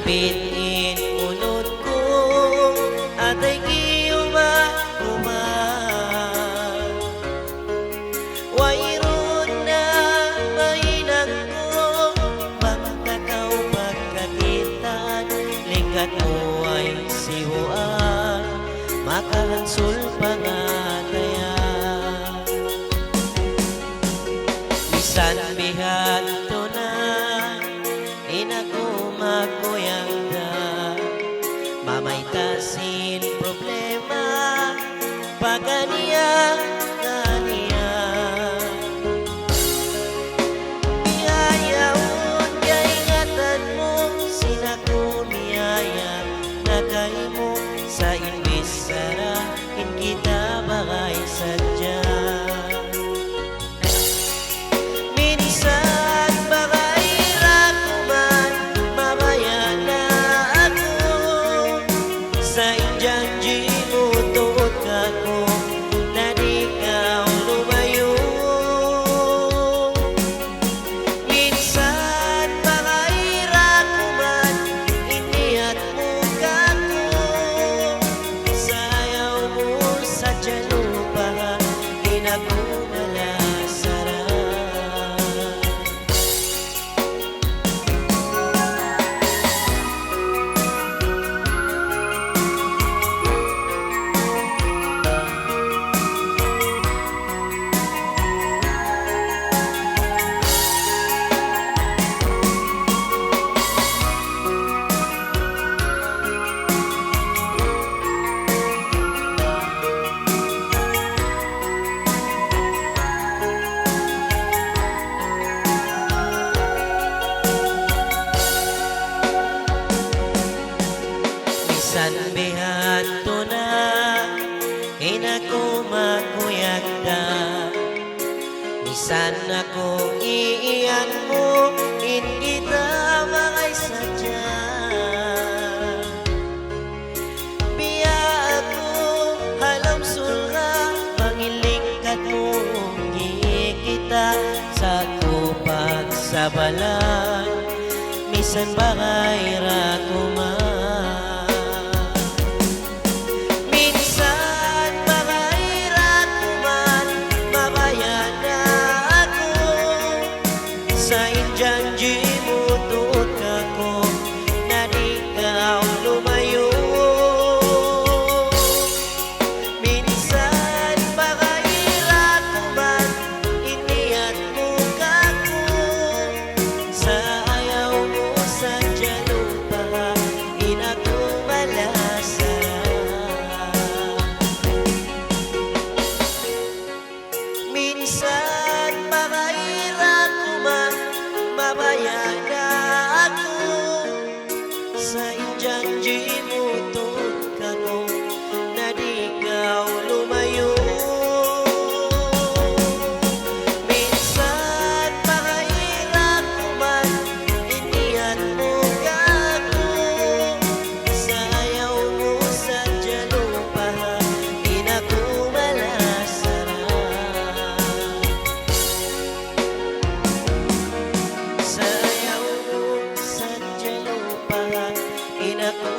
Pitin unod ko at ay iyong makuman. Wayron na mainang ko pagkakaw pagkakitan, likat mo ay siwaan, makahansul pangatayan. Bisan bihanto na inako magkuyangda, mamaytasin problema paganiya kaniya. Biyayaon kay ingatan mo, sinako miyaya na kay mo sa imbis sarahin kita bagay sadya. Minsan bagay rakuman, mamaya na ako sa injanji mo tuot kako na di ka lumayo. Minsan bagay rakuman, iniyat mo kako sa ayaw mo sa jalupa, inagumalasara. Bisan bihanto na inako makuyagda, bisan ako iiyan mo hindi ta makay sadya. Biya ako halam sulga, pangilingkat mo kita sa kupag sa balan, misan bagay rakuman. Sa injanji mo tuot kako na di ka lumayo. Minsan pakaira ko man, iniyat mo kako sa ayaw mo sa jalupa, inagumalasara. Minsan pakaira ko man, mabaya na ako sa injanji mo tuot kako na di ka lumayo. Minsan pakahirap ko man, iniyat mo kako sa ayaw mo sa jalupa, inagumalasara. Sa ayaw mo sa jalupa, inagumalasara.